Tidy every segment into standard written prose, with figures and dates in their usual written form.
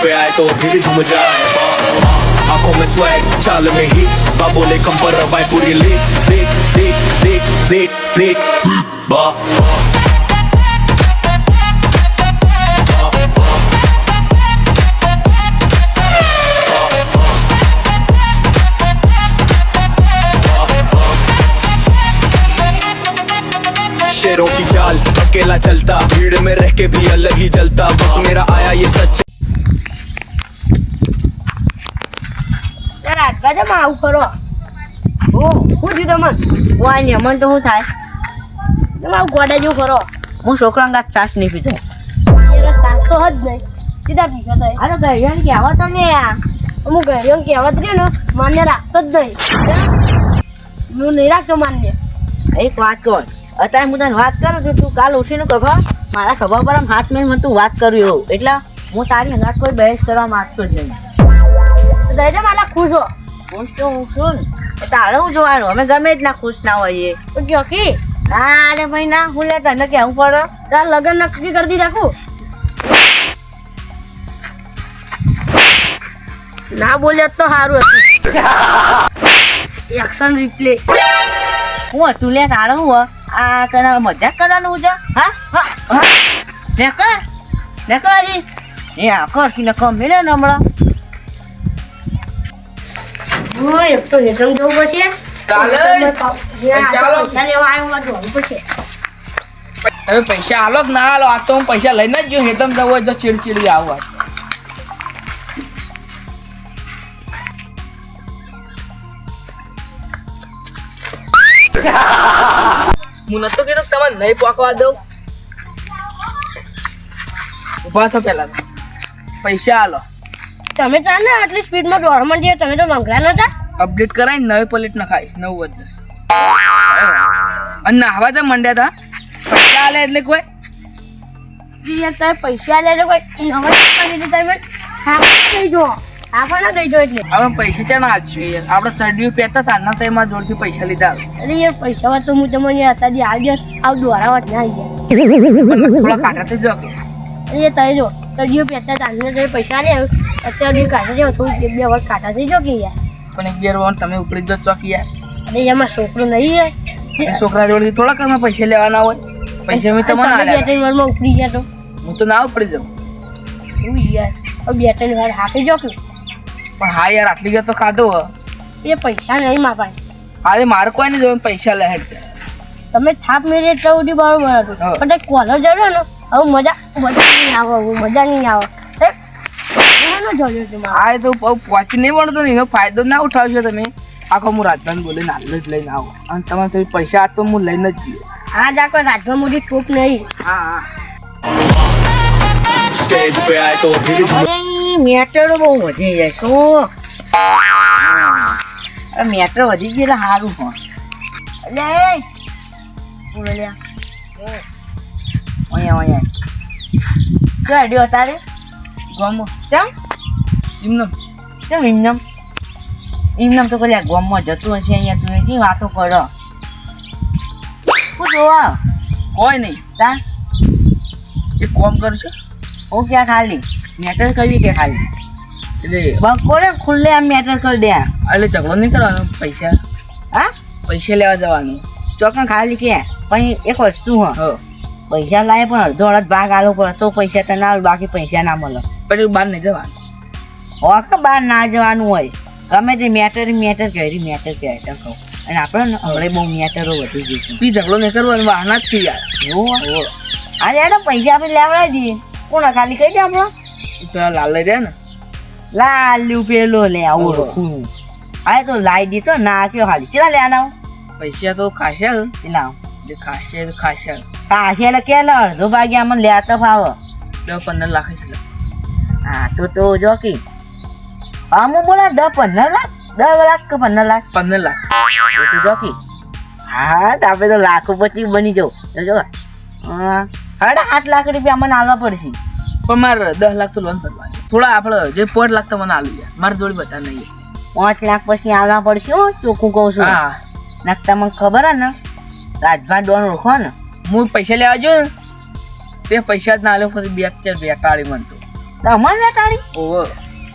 पे आए तो फिर झूम जाए आंखों में स्वैग चाल में ही बाबोले कम पर रवाए पूरी लीक बा शेरों की चाल अकेला चलता भीड़ में रह के भी अलग ही जलता वक्त मेरा आया ये सच તારા ગજમાં આવું કરો હું છું તમને વાય ને મન તો શું થાય તમે આવું ગોડા જેવું કરો હું છોકરા ગાત ચાસ નહીં પીતો એનો સાસ તો જ નહીં સીધા પીશો તો આ તો ગરિયાને કહેવા તો ને અમુક ઘડીઓ કહેવત રહ્યો ને માન્ય રાખતો જ નહીં હું નહીં રાખતો માન્ય એક વાત કર અત્યારે હું તને વાત કરું છું તું કાલ ઉઠીને ખબર મારા ખબર પર આમ હાથ મેં તું વાત કર્યું એવું એટલે હું તારી હંગાત કોઈ બહેસ કરવા માંગતો જ નહીં દઈ મારા ખુશ હો ખુશ તો હું છું ને તારે હું જોવાનું અમે ગમે જ ના ખુશ ના હોઈએ તો કયો કી ના અરે ભાઈ ના હું લે તને કહેવું પડે તાર લગન નક્કી કરી દી રાખું ના બોલ્યો તો સારું હતું એક્શન રિપ્લે હું હતું લે તારે હું આ તને મજાક કરવાનું છે હા હા હા ને કર હજી એ આ કર કે કમ મેલે ને હમણાં એક તો હેઠળ જવું પડશે ચાલે તમે પૈસા આલો કે ના આલો આ તો હું પૈસા લઈને જ જો હેતમ જવું હોય તો ચીડચીડી આવું હું નતો કીધું તમે નહીં પોકવા દઉં ઉભા થો પેલા પૈસા આલો તમે ચાલે આટલી સ્પીડમાં દોડ માંડીએ તમે તો લંગડા નતા અપડેટ કરાય નવી પ્લેટ નખાય 9 વધે અને નાહવા જ મંડ્યા હતા પૈસા આલે એટલે કોઈ તમે પૈસા લે તો કોઈ નવા કરી તમે હા થઈ જો હા પણ થઈ જો એટલે હવે પૈસા ચાના આલશું યાર આપણે ચડ્યું પહેરતા હતા ના તો એમાં જોડથી પૈસા લીધા અરે યાર પૈસા વાત તો હું તમને અત્યારે આ દિવસ આવ દોરા વાત ના આવી થોડા કાંટા જો કે અરે તમે જો ચડીઓ પહેરતા હતા ને પૈસા લે અત્યારે કાઢા જેવો થોડું બે વર્ષ કાઢા થઈ જો કે યાર પણ એક બે વાર તમે ઉપડી જો ચોકી યાર અરે એમાં છોકરો નહીં યાર એ છોકરા જોડે થોડા કરમાં પૈસા લેવાના હોય પૈસા મેં તમને આલ્યા બે વારમાં ઉપડી ગયા તો હું તો ના ઉપડી જાઉં એવું યાર હવે બે ત્રણ વાર હાકી જો કે પણ હા યાર આટલી ગયા તો ખાધો એ પૈસા નહીં માપાય અરે મારે કોઈ નહીં જોયું પૈસા લે હેડ તમે છાપ મેળવી એટલે સુધી બરોબર હતું પણ તે કોલર જડ્યો ને હવે મજા નહીં આવે મજા નહીં આવે આ તો પહોંચી નહીં મળતો ને એનો ફાયદો ના ઉઠાવશો તમે આખો હું રાજભાઈ બોલીને હાલ જ લઈને આવો અને તમારે તો પૈસા આ તો હું લઈને જ ગયો હા જા કોઈ રાજમાં મોટી ટોપ નહીં હા હા स्टेज पे आए तो फिर અરે મેટર બહુ વધી જાય શું મેટર વધી ગઈ એટલે સારું પણ એટલે બોલો લ્યા અહીંયા ચડ્યો તારે ગમો ચમ એમનો ચમ એમનામ તો કલ્યા ગોમમાં જતું હશે અહીંયા તું એની વાતો કરો શું જોવા કોઈ નહીં તા એક કોમ કરશો હું ક્યાં ખાલી મેટર કરવી કે ખાલી એટલે બકોરે ખુલ્લે આમ મેટર કરી દે એટલે ઝઘડો નહીં કરવાનો પૈસા હા પૈસા લેવા જવાનું ચોકન ખાલી કે પણ એક વસ્તુ હ હો પૈસા લાવે પણ અડધો અડધ ભાગ આલો પડે તો પૈસા તો ના આવે, બાકી પૈસા ના મળે. પછી બહાર નહીં જવાનું કે બહાર ના જવાનું હોય ગમે તે મેટર કહેવાય મેટર કહેવાય તો કહું. અને આપણે ને હવે બહુ મેટરો વધી ગઈ છે. બી ઝઘડો નહીં કરવાનો વાહના જ છે યાર. અરે યાર પૈસા આપણે લેવડાવી દઈએ. કોણ ખાલી કહી દે આપણો પેલા લાલ લઈ દે ને લાલ્યું પેલો લે આવું હા તો લાવી દીધો નાખ્યો ખાલી ચેલા લેવાના પૈસા તો ખાશે પેલા ખાશે તો ખાશે કાશે એટલે કે અડધો ભાગ્યા અમને લેવા તો ફાવે 10-15 લાખ છે. હા તો જો કે હા હું બોલા 10-15 લાખ 10 લાખ કે 15 લાખ 15 લાખ તું જો કે હા તો આપણે તો લાખોપતિ બની જાવ જો 8.5 લાખ રૂપિયા મને આલવા પડશે. પણ મારે 10 લાખ તો લોન કરવાની થોડા આપણે જે 5 લાખ તો મને આલી જાય મારી જોડે બતા નહીં 5 લાખ પછી આલવા પડશે. હું ચોખ્ખું કહું છું. હા નાખતા મને ખબર હે ને રાજભા ડોન ઓળખો ને હું પૈસા લેવા જો ને તે પૈસા જ ના આલ્યો પછી બેક ટાળી મનતો તમને તારી ઓહો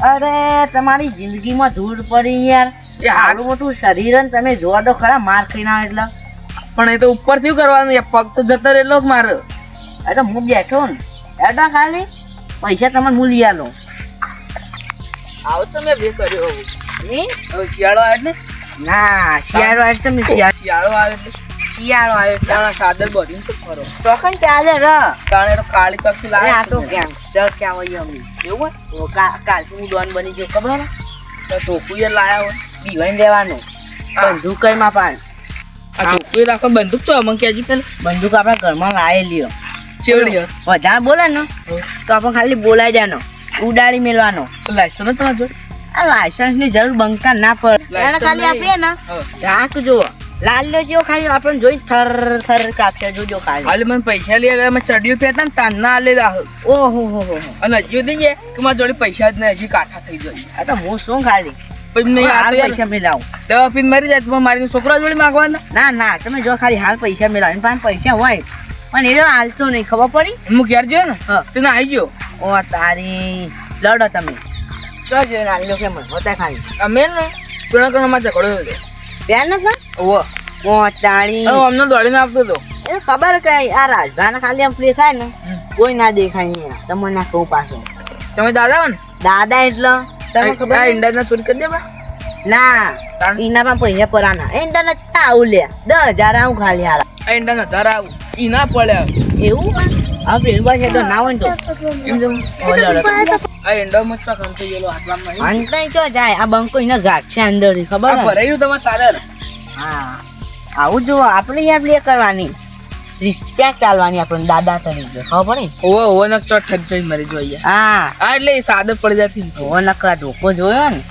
અરે તમારી જિંદગીમાં ધૂળ પડી યાર એ હારું આટલું મોટું શરીર અને તમે જોવા તો ખરા માર ખાઈને આવે એટલે પણ એ તો ઉપરથી કરવાનું એ પગ તો જતો રહેલો મારે એ તો હું બેઠો ને એટલે ખાલી પૈસા તમને હું લઈ આલો આવો તો મેં બે કર્યો એ? હવે શિયાળો આવે એટલે ના શિયાળો આવે તમે શિયાળો આવે એટલે શિયાળો આવે તારા સાદર બધીને તો ખરો ચોકન ચાલે ર તાણે તો કાળી પક્ષી અરે આ તો લાવે કેમ દર ક્યાં હોય અમે એવું તો કાલથી હું ડોન બની ગયો ખબર હે? તો ટોકુએ લાયા હોય દીવાઈને લેવાનું હા. બંદૂક કઈ માં પાન આ ટોકુએ રાખો બંદૂક છો અમને કહેજો પેલા બંદૂક આપણા ઘરમાં લાવેલી હો. ચેવડી વધારે બોલે ને તો આપણે ખાલી બોલાઈ જાનો ઉડાડી મેળવાનો તો લાયસન્સ ને તમારા જોડે આ લાયસન્સ ની જરૂર બંકા ના પડે એને ખાલી આપીએ ને રાખ જો લાલ જેવો ખાલી આપણને જોઈ થર થર કાપશે જોજો ખાલી હાલે મને પૈસા લઈ આવ્યા મેં ચડિયો પહેરતા ને તાનના આલે રાહ ઓહો હો હો અને હજી સુધી કે મારા જોડે પૈસા જ નહીં હજી કાઠા થઈ જાય આ તો હું શું ખાલી પછી નહીં આ હાલ તો યાર પૈસા મેળાવું દવા પીને મરી જાય તો મારી છોકરા જોડે માગવાના ના ના તમે જો ખાલી હાલ પૈસા મેળાવો એની પાસે પૈસા હોય પણ એ હાલતો નહીં ખબર પડી હું ઘેર ગયો ને હા. તેને આવી ગયો ઓ તારી લડો તમે જો જો નાની કે મને હોતા ખાલી અમે ને કોના કોનામાં ઝઘડો હતો પ્યાર નથી ઓવો ઓ તારી હવે અમને દોડીને આપતો હતો એ ખબર કઈ આ રાજભાને ખાલી આમ ફ્રી થાય ને કોઈ ના દેખાય અહીંયા તમને ના કહું પાછો તમે દાદા હો ને દાદા એટલે તમને ખબર આ નહીં? ઈંડાના ચોરી કરી દે બા ના તાણ? એના પણ પૈસા પરાના ઇન્ટરનેટ આવું લે 10,000 આવું ખાલી હારા આ ઈંડાના ધરા આવું ઈ ના પડ્યા એવું આ પેલું પાસે તો ના હોય ને તો કેમ જવું ઓ લડો આ ઈંડામાં ચા ખંતો ગયેલો આટલામાં નહીં અંત ચો જાય આ બંકો એને ગાંઠ છે અંદર ખબર આ ને ભરાયું તમારે સાદર હા આવું જો આપણે યાર લે કરવાની રિસ્પેક્ટ આલવાની આપણને દાદા તરીકે ખબર પડે ઓવો ઓવો ને ચોટ ઠગ થઈ મરી જોઈએ હા આ એટલે એ સાદર પડી જતી ઓ નકા ધોકો જોયો ને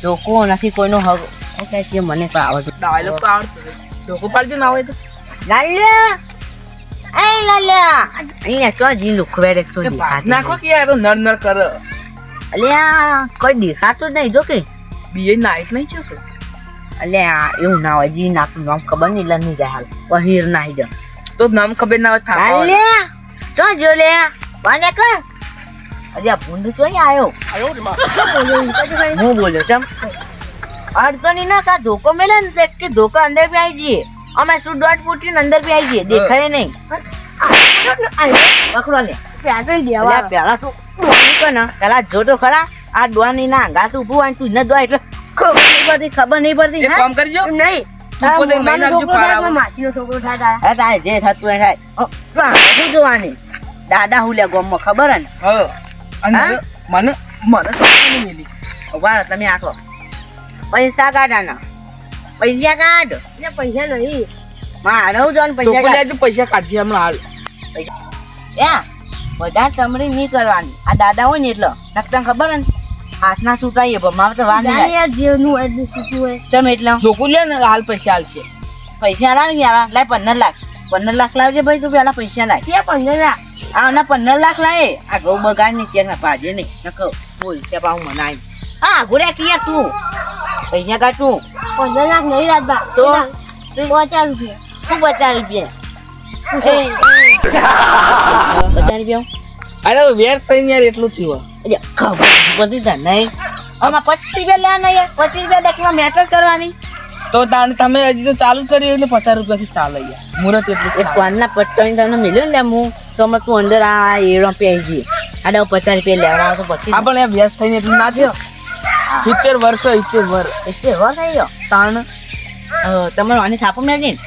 ધોકો નથી કોઈનો હક હું કહે છે મને તો આવડતું ડાયલોગ તો આવડતો ધોકો પાડજો ના હોય તો લાલ્યા એ લાલ્યા અહીંયા તો જી લુખવે રે તો ભાત નાખો કે યાર નર નર કર અલ્યા કોઈ દેખાતું જ નહીં જો કે બીએ નાઈટ નહીં છો અલ્યા એવું ના હોય જી નાખું નામ ખબર નહીં લની જાય હાલ પહીર નાહી જા તો નામ ખબર ના હોય થાપા લાલ્યા તો જો લે વાને કર અલ્યા ભૂંડ તો અહીં આવ્યો હું બોલ્યો ચમ અડચણી ના કા ધોકો મેલે ને તો કે ધોકા અંદર બી આવી જઈએ અમે શું દોઢ ફૂટી અંદર બી આવી જઈએ દેખાય નહીં પકડો લે અલ્યા પેલા તું બોલી કે ને પેલા જો તો ખરા આ ડોની ના ગાત ઉભું હોય તું ન દો એટલે ખબર નહીં પડતી એક કામ કરજો એમ નહીં તું પોતે નહીં નાખજો પારા માસીનો છોકરો થાય હે તારે જે થતું એ થાય શું જોવાની દાદા હું લે ગોમમાં ખબર હે ને હા અને હા? મને મને તો નહીં મિલી ઉભા તમે આખો પૈસા કાઢાના પૈસા કાઢ પૈસા નહીં મારે જો ને તો પૈસા કાઢ લેજો પૈસા કાઢી હમણાં હાલ યા બધા સમરી નહીં કરવાની આ દાદા હોય ને એટલે નકતા ખબર હે ને હાથના સુતાઈએ મારે તો વાર નહીં જાણે યાર જેનું એટલું સૂતું હોય ચમ એટલે ધોકો લે ને હાલ પૈસા હાલશે પૈસા લાવ ને યાર લાય 15 લાખ લાવજે ભાઈ તું પેલા પૈસા લાય કે 15 ના 15 લાખ લાય આ ગૌ બગાડ ની ચેક પાજે નહીં નકો બોલ છે પાઉં મનાય હા ઘોડ્યા કિયા તું પૈસા કાઢ તું 15 લાખ નહીં રાજબા તો? 50 રૂપિયા શું 50 રૂપિયા એ 50 રૂપિયા અરે વેર થઈને યાર એટલું થયું અરે ખબર બધી તને નહીં આમાં 25 રૂપિયા લે ને યાર 25 રૂપિયા દખવા મેટર કરવાની તો તમે હજી તો ચાલુ કર્યું એટલે 50 રૂપિયાથી ચાલે યાર મુહૂર્ત એટલું એક કોનના પટ્ટોની તમને મિલ્યો ને લે હું તો અમે તું અંદર આ એડો પહેરી જઈએ આ 50 રૂપિયા લેવા તો પછી આ પણ યાર વ્યસ્ત થઈને એટલું ના થયો 70 વર્ષ 70 વર્ષ એટલે એવો થઈ ગયો તાણ તમારો આની થાપો મેં જઈને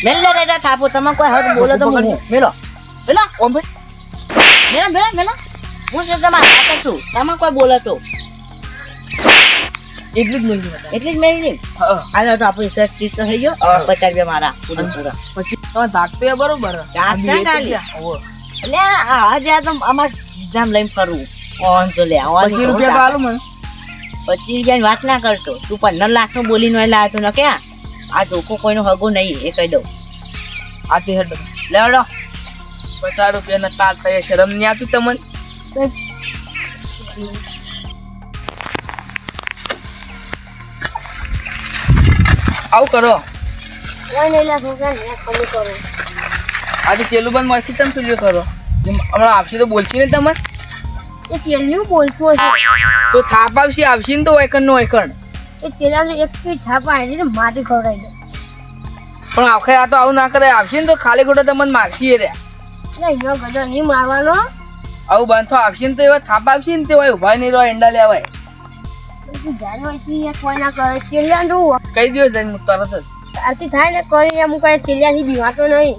મેલ લે દાદા થાપો તમે કોઈ હદ બોલો તો હું મેલો મેલો ઓમ ભાઈ મેલો મેલો મેલો હું છે તમારા હાથે છું તમે કોઈ બોલો તો એટલું જ મળી ગયું એટલી જ મેળી જઈને હા હાલો તો આપણું સર્ચ ટીચ તો થઈ ગયો 50 રૂપિયા મારા પૂરા પછી તમે ધાકતો યાર બરોબર ધાકશે આ બે ખાલી. ઓહો. એટલે આજે આ તો અમાર સીધામ લઈને ફરવું ઓન તો લે ઓન 25 રૂપિયા તો હાલું મને 25 રૂપિયાની વાત ના કરતો તું 15 લાખનું બોલીને લાવ્યો તો ને ક્યાં આ ધોકો કોઈનો હગો નહીં એ કહી દઉં આ તે હેડ લેવડો 50 રૂપિયાના તાલ થાય શરમ નહીં આવતી તમને આવું કરો કોઈ નહીં લે છોકરા ને કમી કરો આજે ચેલું બંધ મસ્તી તમે શું કરો હમણાં આપશે તો બોલશી ને તમે એ ચેલિયું બોલતો હશે તો થાપ આવશે ને તો વૈકણ નો વૈકણ. એ ચેલાનો એક થી છાપા આવીને માટી ખવડાવી દે. પણ આખે આ તો આવું ના કરે. આવશે ને તો ખાલી ખોટો તમને મારશી રે. એનો ગજો નહીં મારવાનો. આવું બાંધો આવશે ને તો એવા થાપ આવશે ને તો ઉભા નહીં રહો એંડા લેવાય. જાન હોય છે કોઈ ના કરે ચેલિયા જોવું કહી દો જઈને તરત જ. આરતી થાય ને કરીને અમુક ચેલિયાથી બીવાતો નહીં.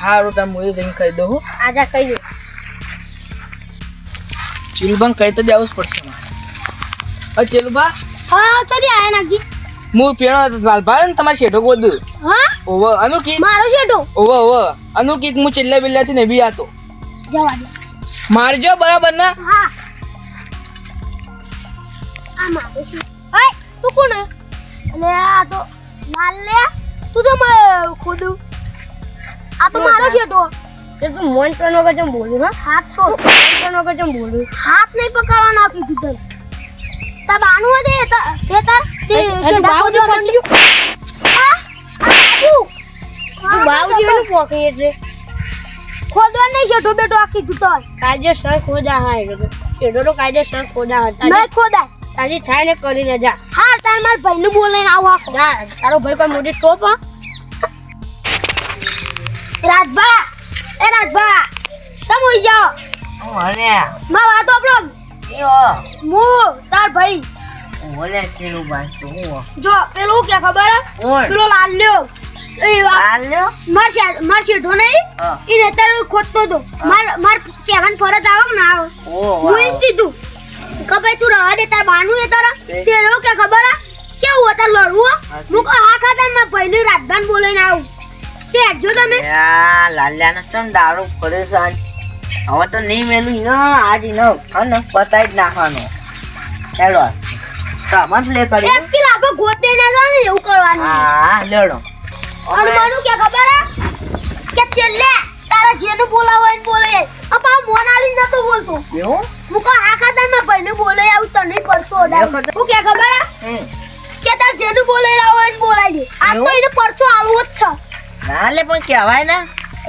હારું તમે હું જઈને કહી દઉં. આજા કહી દે. ચીલુભાઈ કહી તો જવું જ પડશે મારે. હવે ચીલુભા હા ચલી આયા નાખજી. હું પેણો લાલભાઈ ને તમારે શેઠો ગોદું. હા ઓવર અનુકી મારો શેઠો ઓવર અનુકી હું ચિલ્લા બિલ્લાથી ને બી આતો જવા દે. મારજો બરાબર ના. હા આ મારો છે. હાય તું કોણ હે? અને આ તો લાલ લે તું તો ખોદું. આ તો મારો શેઠો. તે તું મોન પ્રનો કે જેમ બોલ્યું હા હાથ છો પ્રનો કે જેમ બોલ્યું હાથ નહીં પકડવાનો કીધું તને. તા બાનું હે એ તાર તે બાઉજી પકડ્યું. હા તું બાઉજીનું પોકે એટલે ખોદવા નહીં શેઠો બેટો આ કીધું તો કાયદેસર ખોદા હા શેઠો તો કાયદેસર ખોદા હતા નહીં ખોદાય. તારી થાય ને કરીને જા. હા તાર માર ભાઈનું બોલાઈને આવો આખો જા. તારો ભાઈ કોઈ મોટી ટોપ હા. રાજભા એ રાજભા તમે હોઈ જાઓ. ઓલે માં વાતો આપણો યો હું તાર ભાઈ ઓલે ચીલુભાઈ તું જો પેલું કે ખબર હે? ઓય પેલો લાલ લ્યો એ આલ્યો માર શેઠો નહીં હા. એ નેતારો ખોદતો હતો. માર કહેવાની ફરજ આવે કે ના આવે ઓ હું એમ કીધું કે ભાઈ તું રવા દે તાર બાનું એ તારા શેરો કે ખબર હે? કેવું હતા લડવું હું કહું હા ખાતા મારા ભાઈને રાજભાન બોલાઈને આવું તે હેડજો તમે. યા લાલ્યાનો ચમ દારૂ પડે છે આજ. હવે તો નહીં મેલું ને આજ ને અને પતાઈ જ નાખવાનો. હેડો સામાન પ્લે કરી. એમ કે લાગો ગોતે ના જાવ ને એવું કરવાનું. હા લેડો અને માનું કે ખબર હે? કે છેલ્લે તારા જેનું બોલાવો એને બોલે અપા મોન આલી નતો બોલતો. એવું હું કહું હા ખાતા મારા ભાઈને બોલાઈ આવું તને પરસો ઓડાવું. હું કે ખબર હે? કે તાર જેનું બોલાઈ લાવો એને બોલાઈ દે. આ તો એને પરસો આલવો જ છે. ના લે પણ કહેવાય ને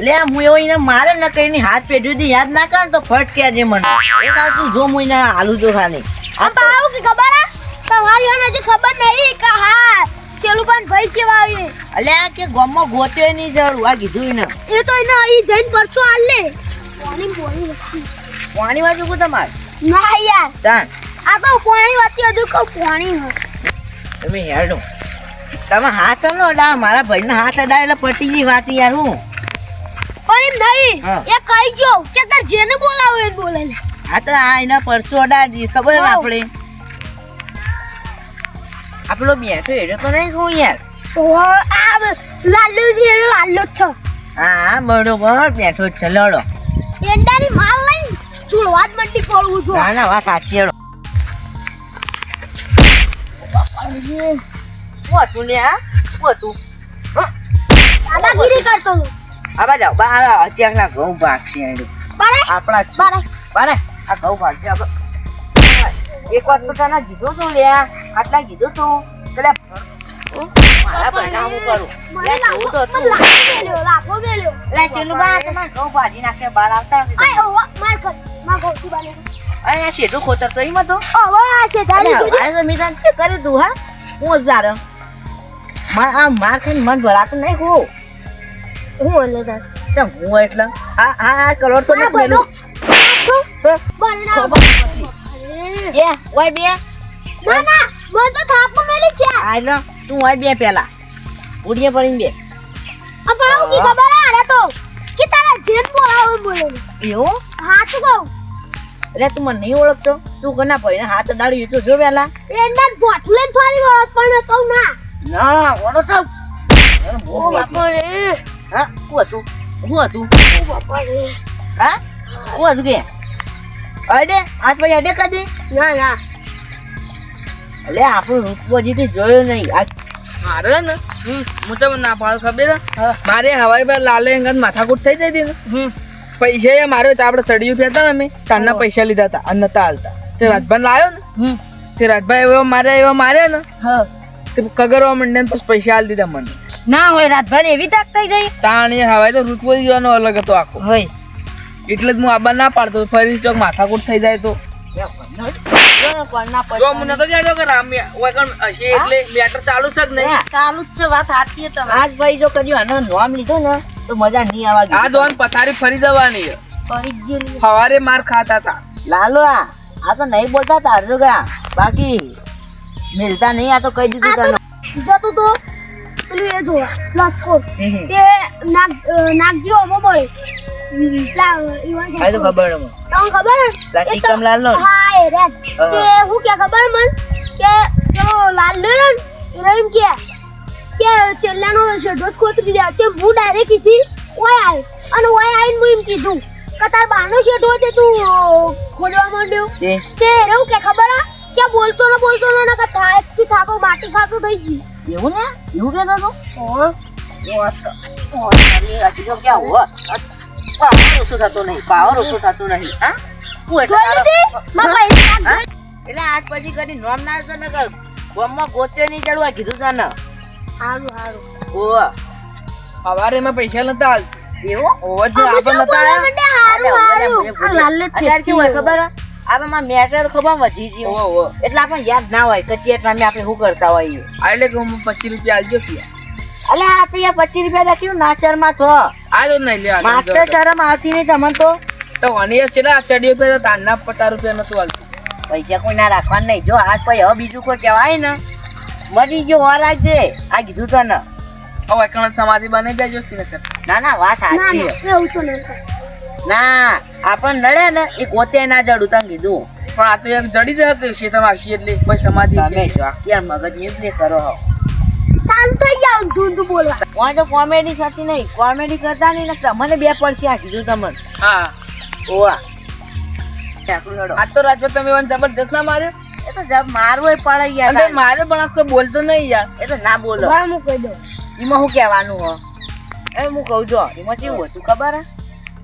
લે હું એવો એને મારે ને કઈ હાથ પેઢી યાદ ના કર તો ફટ કહેજે મને. એક આ તું જો હું એને આલુ જો ખાલી અપા આવું કે ખબર હે? તમારી એને હજી ખબર નહીં કે હા ચેલુબાન ભાઈ કેવા આવે. અલ્યા કે ગોમમાં ગોતે નહીં જરૂર આ કીધું ને એ તો એને અહીં જઈને પરસો આલ લે. પાણી બોલી નથી. પાણી બાજુ કો તમારે ના યાર તાન આ તો પાણી વાતી હજુ કહું પાણી હે. તમે હેડો તમે હાથ લો ડા મારા ભાઈને હાથ અડા એટલે પટી ગઈ વાત યાર હું પણ એમ નહીં હા. એ કહી જો કે તાર જેને બોલાવો એને બોલે લે. આ તો આ એના પરચો અડાડી ખબર ને આપણે આપણો બેઠો એડો તો નહીં કહું યાર તો આ લાલ્લુ છે લાલ્લુ જ છે. હા બરોબર બેઠો જ છે લડો એંડાની માલ લઈને ચૂળવા જ મંડી પડવું છું. ના ના વાત સાચી હેડો હું હતું લે હા હું હતું દાદાગીરી કરતો હતો. આવા જાઓ બા અચાનક ઘઉં ભાગશે એડું બારે આપણા જ છે. બારે બારે આ ઘઉં ભાગશે આપણે એક વાર તો તને કીધું તું લે આટલા કીધું તું એટલે મારા ભાઈને હું કરું લે જોવું તો હતું લાખો મેલ્યો. લે ચેલું બા તમારે ઘઉં ભાજી નાખે બહાર આવતા આય ઓવા માર કર માર ગોતી બાલે. અહીંયા શેઠું ખોતર તો એમાં તો ઓવા છે તારી જુદી. આ મીઠા કરી તું હા હું જ જાર આ માર ખાઈને મન ભરાતું નહીં હું હું ઓલે તાર ચમ હું એટલે હા હા હા કરોડ તો નથી મેલું બરના એ ઓય બે ના ના મને તો થાપ મેલી છે. આ લો તું ઓય બે પેલા ઉડીએ પડીને બે અપા આવું કી ખબર આ તો કે તારા જેન બોલાવો બોલે લે. એવું હા તું કહું એટલે તું મને નહીં ઓળખતો તું કોના ભાઈને હાથ અડાડ્યું તો જો પેલા એંડા બોટલ લઈને ફરી વળત પણ કહું ના. ના ઓળો તો ઓ બાપા રે હા હું હતું હું હતું ઓ બાપા રે હા હું હતું કે અડે આજ ભાઈ અડે કદી ના ના એટલે આપણું રૂપો જીતી જોયો નહીં આ મારે ને હું તમને ના પાડું ખબર હે? મારે હવાઈ પર લાલે અંગત માથાકૂટ થઈ જતી ને પૈસા એ માર્યો તો આપણે ચડિયું ફેરતા ને અમે તારના પૈસા લીધા હતા અને નતા હાલતા તે રાજભાઈ લાવ્યો ને તે રાજભાઈ એવો માર્યા ને તે કગરવા મંડે ને પછી પૈસા આલી દીધા મને ના હોય રાતભર એવી તાક થઈ ગઈ. તાણ એ હવાઈ તો રૂટવો જવાનો અલગ હતો આખો હોય એટલે જ હું આબા ના પાડતો ફરી ચોક માથાકૂટ થઈ જાય તો જો મને તો જાજો કે રામ વગર હશે એટલે મેટર ચાલુ છે જ નહીં. ચાલુ જ છે વાત સાચી છે આજ ભાઈ જો કદી આનો નામ લીધો ને તો મજા નહીં આવવા આ જોન પથારી ફરી જવાની છે. ફરી ગયેલી સવારે માર ખાતા હતા. લાલો આ તો નહીં બોલતા તારજો ગયા બાકી મિલતા નહીં આ તો કહી દીધું તને જતું તો પેલું એ જોવા લસ્કો તે નાગજી ઓમો બોલે આ તો ખબર મને તમને ખબર હે? લાટી કમલાલ નો હા એ રે તે હું કે ખબર મન કે પેલો લાલ ને રહીમ કે છેલ્લાનો શેડો ખોતરી દે તે હું ડાયરેક્ટ કીધી ઓય આય અને ઓય આઈને હું એમ કીધું કે તાર બાનો શેડો તે તું ખોદવા માંડ્યો તે એવું કે ખબર હે કે બોલતો ને કે થાકી થાકો માટી ખાતો થઈ ગઈ એવું ને એવું કહેતો તો હા પાવર ઓછો થતો નહીં હા તું એટલે આજ પછી કદી નોમ ના તો ને કર ગોમમાં ગોતે નહીં ચડવા કીધું તને હારું ઓવા સવારે મેં પૈસા નતા હાલતા. એવું ઓવર જ આપણ નતા આયા. અત્યારે કેવું હોય ખબર આપણે માં મેટર ખબર વધી ગયું ઓવો એટલે આપણને યાદ ના હોય કે ચેટમાં આપણે શું કરતા હોઈએ આ એટલે કે હું 25 રૂપિયા આલજો કે અલે આ તો યાર 25 રૂપિયા લખ્યું નાચરમાં છો આ તો નહીં લે માત્ર શરમ આવતી નહીં તમને તો વની ચેલા ચડીઓ પે તારના 50 રૂપિયા નતું હાલતું. પૈસા કોઈ ના રાખવાનું નહીં જો આજ પછી હવે બીજું કોઈ કહેવાય ને મરી ગયો વાર આજે આ કીધું તને હવે એકણ સમાધિ બની જાજો કે નકર. ના વાત સાચી છે. એવું તો નહીં ના આપણ નડે ને એ ગોતે ના જડું તને કીધું પણ આ તો એક જડી જ હતું શેતમ આખી એટલે કોઈ સમાધિ તમે જો ક્યાં મગજ એ જ નહીં કરો હો ચાલુ થઈ જાવ તું બોલવા કોઈ તો કોમેડી થતી નહીં કોમેડી કરતા નહીં ને તમને બે પડશે આ કીધું તમને હા ઓવા ચાકુ લડો આ તો રાજપત તમે વન જબરદસ્ત ના માર્યો. એ તો જબ મારવો પડે અને યાર માર્યો પણ આ કોઈ બોલતો નહીં યાર. એ તો ના બોલો હા હું કહી દઉં એમાં શું કહેવાનું હો એ હું કહું છો એમાં કેવું હતું ખબર હે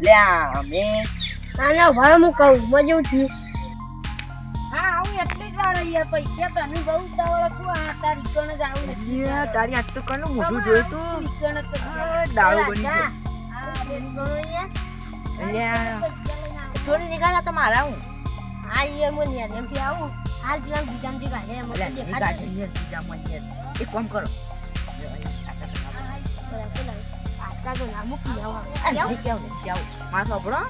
લે અમે ના ભારે હું કહું મજા ઉઠી હા આવું એટલે જ વાર યાર પૈસા તને બહુ દાવળ આ તાર ઈકોને જ આવું નથી તારી આજ તો કનું મોઢું જોયું તું ઈકોને તો દાળો બની ગયો આ બેન ગણો યાર ચોરી નીકળ્યા તો મારા હું હા યાર મને યાર એમથી આવું હાલ પેલા બીજામથી કાઢે એમ એટલે નીકાળે યાર બીજા મને એક કામ કરો આટલા તો ના મૂકી આ નહીં કેવું માર સાંભળો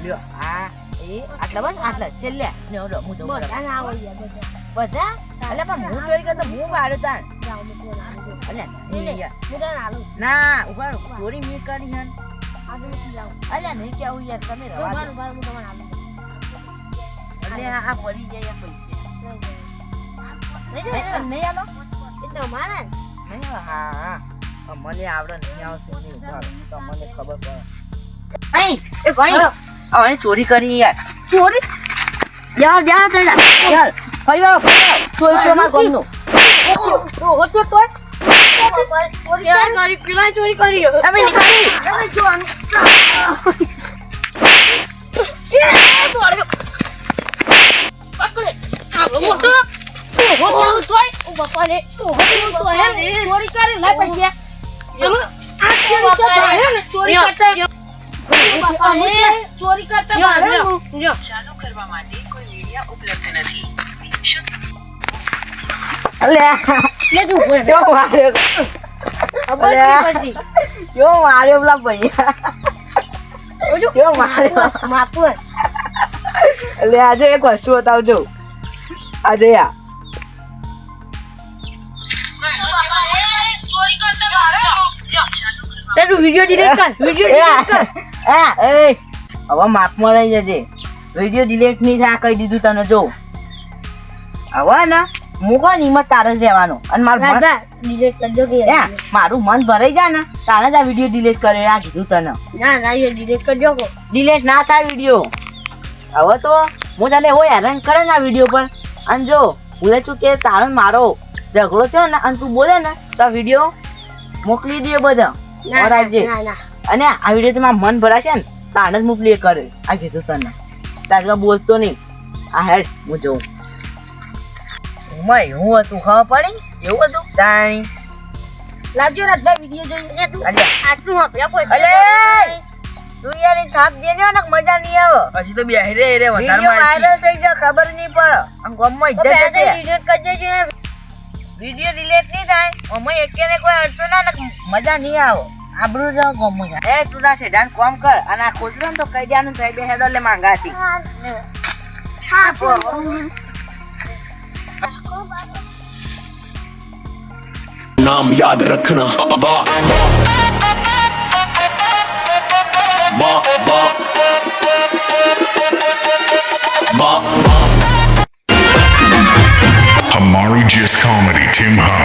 લ્યો આ એ આટલા બસ આટલા છેલ્લે ને ઓલો હું દઉં બધા ના આવે યાર બધા એટલે પણ હું જોઈ ગયો તો હું મારું તાન જાવ મૂકો ના આવું એટલે નહીં યાર હું તને આલું ના ઉભા ચોરી મી કરી હન આગળ જાવ અલ્યા નહીં કેવું યાર તમે રવા દો. ઉભા હું તમને આલું એટલે આ પડી જાય પૈસા નહીં આલો એટલે મારે નહીં હા મને આવડે નહીં આવતું નહીં ઉભા તમને ખબર પડે અહીં એ ભાઈ હવે ચોરી કરી યાર ચોરી યાર યાર પેલા યાર ફરી ચોરી તો માર ગમનું હોતે તો ચોરી પેલા ચોરી કરી તમે નીકળી તમે જોવાનું પકડે આપણો મોટો ઓહો ચાલ તોય ઓ બાપા રે ઓહો તો હે ને ચોરી કરી લે પૈસા એમ આ ચોરી ને ચોરી કરતા ચોરી કરતા જો ચાલુ કરવા માટે કોઈ મીડિયા ઉપલબ્ધ નથી. અલ્યા લે તું બોલ કેવો માર્યો ખબર પડતી કેવો માર્યો પેલા ભૈયા ઓજો કેવો માર્યો માપુસ એટલે આજે એક વસ્તુ બતાવજો આજે યા તે તું વિડિયો ડિલીટ કર વિડિયો ડિલીટ કર એ હવે માપમાં રહી જજે વિડિયો ડિલીટ નહીં થાય કહી દીધું તને જો હવે ને મૂકો ને એમાં તારે જ રહેવાનો અને મારું મન ડિલીટ કરજો કે મારું મન ભરાઈ જાય ને તારે જ આ વિડીયો ડિલીટ કરે આ કીધું તને ના ના એ ડિલીટ કરજો કો ડિલીટ ના થાય વિડીયો હવે તો હું તને એવો હેરાન કરે ને આ વિડીયો પર અને જો ભૂલે છું કે તારો ને મારો ઝઘડો થયો ને અને તું બોલે ને તો આ વિડીયો મોકલી દે બધા ના રાખજે ના ના અને આ વિડીયો તમારા મન ભરાશે ને તાણે જ મોકલી કરે આ કીધું તને તારે બોલતો નહીં આ હેડ હું જોઉં હું હતું ખબર પડી એવું હતું તાણી લાવજો રાજભાઈ વિડિયો જોઈએ તું અલ્યા આટલું આપણે કોઈ અલે તું યાર એ થાપ દેજો ને મજા નહીં આવે પછી તો બેહી રે વધારે વિડીયો મારશી. વાયરલ થઈ જાય ખબર નહીં પડે આમ ગામમાં તો ઇજ્જત પહેલા જશે ડિલીટ કરી દેજો યાર. વિડીયો ડિલીટ નહીં થાય અમે એકેને કોઈ અડતું ના ને મજા નહીં આવે આબરૂ જાવ ગામમાં જા એ તું ના સેડાન કામ કર અને આ ખોજરો ને તો કઈ જાનું થઈ બે હેડો લે માંગાતી હા नाम याद रखना बा बा बा बा Hamari Gist Comedy, Tim High.